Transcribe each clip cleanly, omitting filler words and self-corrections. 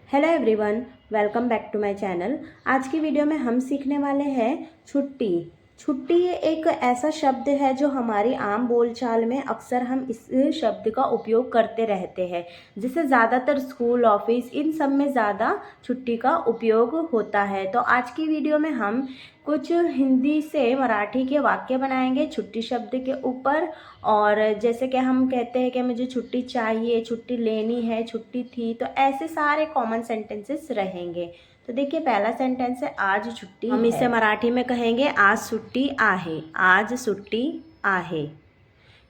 Hello everyone, welcome back to my channel. आज की video में हम सीखने वाले हैं छुट्टी। छुट्टी ये एक ऐसा शब्द है जो हमारी आम बोलचाल में अक्सर हम इस शब्द का उपयोग करते रहते हैं, जिसे ज़्यादातर स्कूल, ऑफिस इन सब में ज़्यादा छुट्टी का उपयोग होता है। तो आज की वीडियो में हम कुछ हिंदी से मराठी के वाक्य बनाएंगे छुट्टी शब्द के ऊपर। और जैसे कि हम कहते हैं कि मुझे छुट्टी चाहिए, छुट्टी लेनी है, छुट्टी थी, तो ऐसे सारे कॉमन सेंटेंसेस रहेंगे। तो देखिए, पहला सेंटेंस है आज छुट्टी हम इसे मराठी में कहेंगे आज सुट्टी आहे। आज सुट्टी आहे।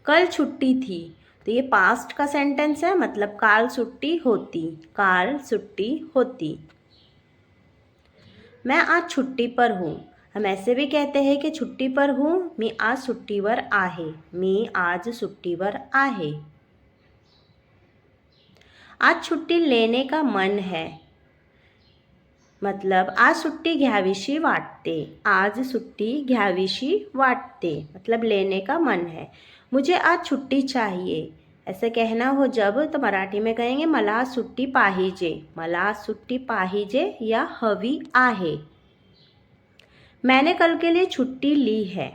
कल छुट्टी थी, तो ये पास्ट का सेंटेंस है, मतलब काल सुट्टी होती, काल सुट्टी होती। मैं आज छुट्टी पर हूँ, हम ऐसे भी कहते हैं कि छुट्टी पर हूँ, मी आज सुट्टीवर आहे, मी आज सुट्टीवर आहे। आज छुट्टी लेने का मन है, मतलब आज सुट्टी घ्यावीशी वाटते, आज सुट्टी घ्यावीशी वाटते, मतलब लेने का मन है। मुझे आज छुट्टी चाहिए, ऐसे कहना हो जब, तो मराठी में कहेंगे मला आज सुट्टी पाहिजे, मला आज सुट्टी पाहिजे या हवी आहे। मैंने कल के लिए छुट्टी ली है,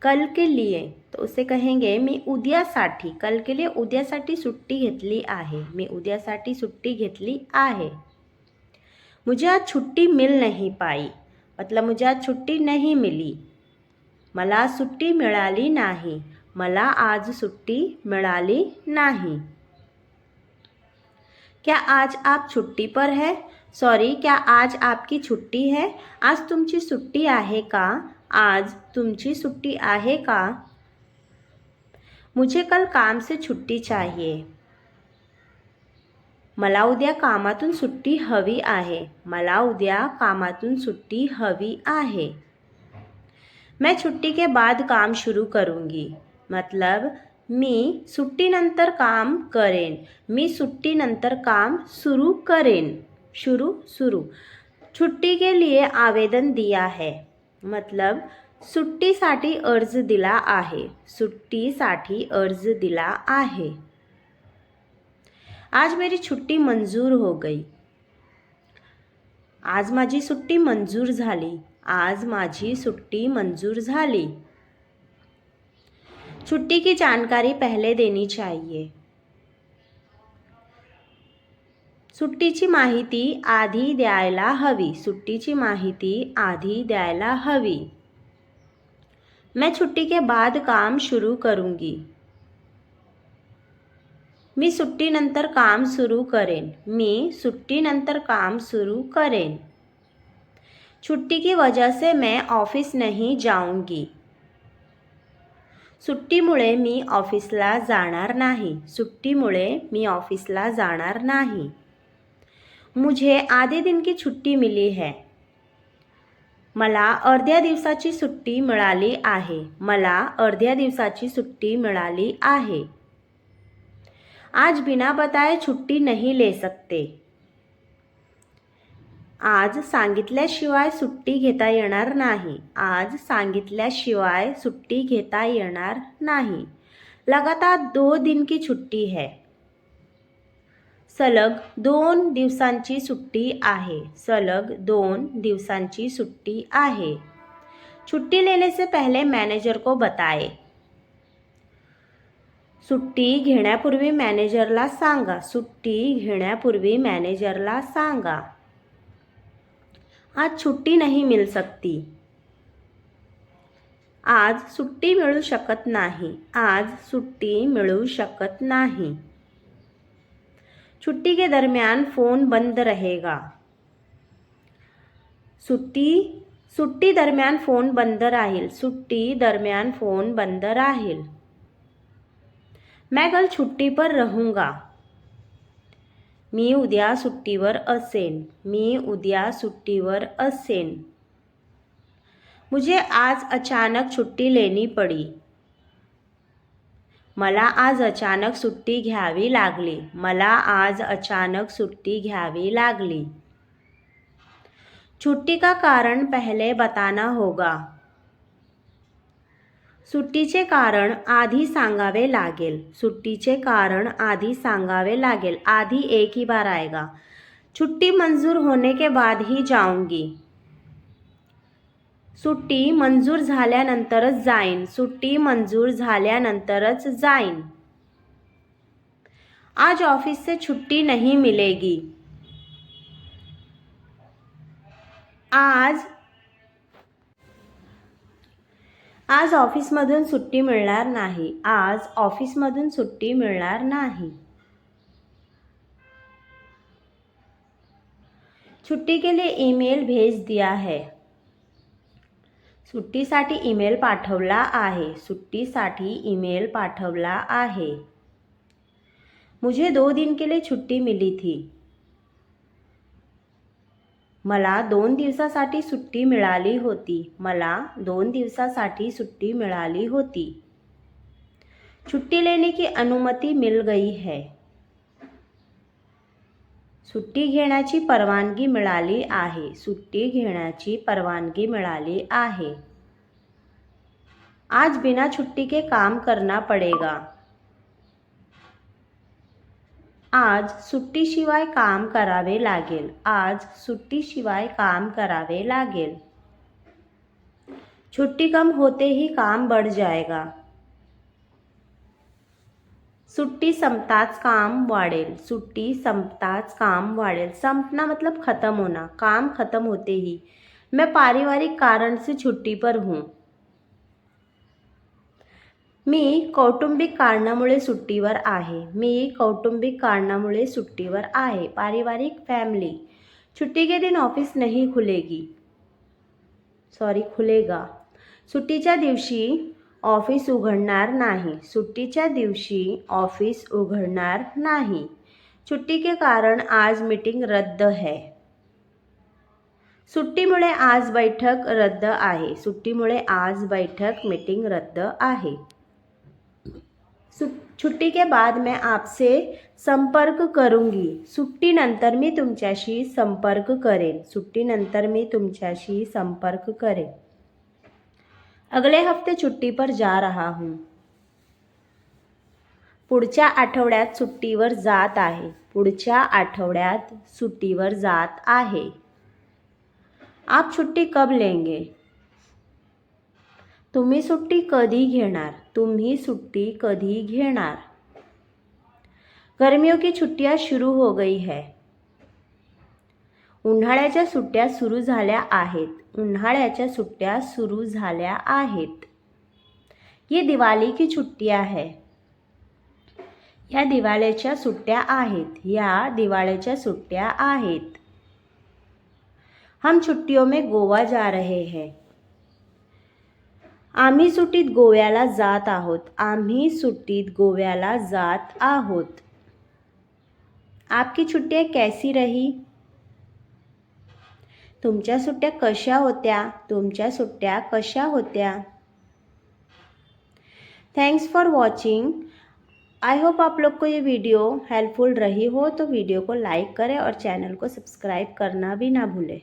कल के लिए, तो उसे कहेंगे मी उद्यासाठी, कल के लिए उद्यासाठी सुट्टी घेतली आहे, मी उद्यासाठी सुट्टी घेतली आहे। मुझे आज छुट्टी मिल नहीं पाई, मतलब मुझे आज छुट्टी नहीं मिली। मला आज सुट्टी मिळाली नाही, मला आज सुट्टी मिळाली नाही। क्या आज आप छुट्टी पर है, सॉरी क्या आज आपकी छुट्टी है, आज तुमची सुट्टी आहे का, आज तुमची सुट्टी आहे का। मुझे कल काम से छुट्टी चाहिए, मला उद्या कामातून सुट्टी हवी आहे, मला उद्या कामातून सुट्टी हवी आहे। मैं छुट्टी के बाद काम शुरू करूँगी, मतलब मी सुट्टीनंतर काम करेन, मी सुट्टीनंतर काम सुरू करेन, सुरू। छुट्टी के लिए आवेदन दिया है, मतलब सुट्टीसाठी अर्ज दिला आहे, सुट्टीसाठी अर्ज दिला आहे। आज मेरी छुट्टी मंजूर हो गई, आज माझी सुट्टी मंजूर झाली, आज माझी सुट्टी मंजूर झाली। छुट्टी की जानकारी पहले देनी चाहिए, सुट्टीची माहिती आधी द्यायला हवी, सुट्टीची माहिती आधी द्यायला हवी। मैं छुट्टी के बाद काम शुरू करूँगी, मी सुट्टीनंतर काम सुरू करेन, मी सुट्टीनंतर काम सुरू करेन। छुट्टी की वजह से मैं ऑफिस नहीं जाऊंगी, सुट्टीमुळे मी ऑफिसला जाणार नाही, सुट्टीमुळे मी ऑफिसला जाणार नाही। मुझे आधे दिन की छुट्टी मिली है, मला अर्ध्या दिवसाची सुट्टी मिळाली आहे, मला अर्ध्या दिवसाची सुट्टी मिळाली आहे। आज बिना बताए छुट्टी नहीं ले सकते, आज सांगितल्याशिवाय सुट्टी घेता येणार नाही, आज सांगितल्याशिवाय सुट्टी घेता येणार नाही। लगातार 2 दिन की छुट्टी है, सलग 2 दिवसांची सुट्टी आहे, सलग 2 दिवसांची सुट्टी आहे। छुट्टी लेने से पहले मैनेजर को बताए, सुट्टी घेण्यापूर्वी मॅनेजरला सांगा, सुट्टी घेण्यापूर्वी मॅनेजरला सांगा। आज छुट्टी नहीं मिल सकती, आज सुट्टी मिळू शकत नाही, आज सुट्टी मिळू शकत नाही। छुट्टी के दरमियान फ़ोन बंद रहेगा, सुट्टी दरम्यान फ़ोन बंद राहील, सुट्टी दरम्यान फ़ोन बंद राहील। मैं कल छुट्टी पर रहूँगा, मी उद्या सुट्टीवर असेन, मी उद्या सुट्टीवर असेन। मुझे आज अचानक छुट्टी लेनी पड़ी, मला आज अचानक सुट्टी घ्यावी लागली, मला आज अचानक सुट्टी घ्यावी लागली। छुट्टी का कारण पहले बताना होगा, सुट्टीचे कारण आधी सांगावे लागेल, सुट्टीचे कारण आधी सांगावे लागेल। आधी एक ही बार आएगा, छुट्टी मंजूर होने के बाद ही जाऊंगी. सुट्टी मंजूर झाल्यानंतरच जाईन. सुट्टी मंजूर झाल्यानंतरच जाईन. आज ऑफिस से छुट्टी नहीं मिलेगी. आज ऑफिसमधून सुट्टी मिळणार नाही. आज ऑफिसमधून सुट्टी मिळणार नाही. छुट्टी के लिए ईमेल भेज दिया है. सुट्टीसाठी ईमेल पाठवला आहे. सुट्टीसाठी ईमेल पाठवला आहे. मुझे 2 दिन के लिए छुट्टी मिली थी. मला 2 दिवसासाठी सुट्टी मिळाली होती. मला 2 दिवसासाठी सुट्टी मिळाली होती. छुट्टी लेने की अनुमति मिल गई है. सुट्टी घेण्याची परवानगी मिळाली आहे. सुट्टी घेण्याची परवानगी मिळाली आहे. आज बिना छुट्टी के काम करना पड़ेगा. आज सुट्टीशिवाय काम करावे लागेल. आज सुट्टीशिवाय काम करावे लागेल. छुट्टी कम होते ही काम बढ़ जाएगा. सुट्टी संपताच काम वाढेल. सुट्टी संपताच काम वाढेल. संपना मतलब खत्म होना. काम खत्म होते ही. मैं पारिवारिक कारण से छुट्टी पर हूँ. मी कौटुंबिक कारणामुळे सुट्टीवर आहे. मी कौटुंबिक कारणामुळे सुट्टीवर आहे. पारिवारिक फैमिली. छुट्टी के दिन ऑफिस नहीं खुलेगा. सुट्टीच्या दिवशी ऑफिस उघडणार नाही. सुट्टीच्या दिवशी ऑफिस उघडणार नाही. छुट्टी के कारण आज मीटिंग रद्द है. सुट्टीमुळे आज बैठक रद्द आहे. सुट्टीमुळे आज बैठक मीटिंग रद्द आहे. छुट्टी के बाद मैं आपसे संपर्क करूंगी. सुट्टीनंतर मी तुमच्याशी संपर्क करेन. सुट्टीनंतर मी तुमच्याशी संपर्क करेन. अगले हफ्ते छुट्टी पर जा रहा हूँ. पुढच्या आठवड्यात सुट्टीवर जात आहे. पुढच्या आठवड्यात सुट्टीवर जात आहे. आप छुट्टी कब लेंगे. तुम्ही सुट्टी कधी घेणार. तुम्ही सुट्टी कधी घेणार. गर्मियों की छुट्टियां शुरू हो गई है. उन्हाळ्याच्या सुट्ट्या सुरू झाल्या आहेत. उन्हाळ्याच्या सुट्ट्या सुरू झाल्या आहेत. ये दिवाली की छुट्टियां है. या दिवाळीच्या सुट्ट्या आहेत. या दिवाळीच्या सुट्ट्या आहेत. हम छुट्टियों में गोवा जा रहे हैं. आम्ही सुट्टीत गोव्याला जात आहोत. आम्ही सुट्टीत गोव्याला जात आहोत. आपकी छुट्टियां कैसी रही. तुमच्या सुट्ट्या कशा होत्या. तुमच्या सुट्ट्या कशा होत्या. Thanks for watching. I hope आप लोग को ये वीडियो हेल्पफुल रही हो. तो वीडियो को लाइक करें और चैनल को सब्सक्राइब करना भी ना भूलें.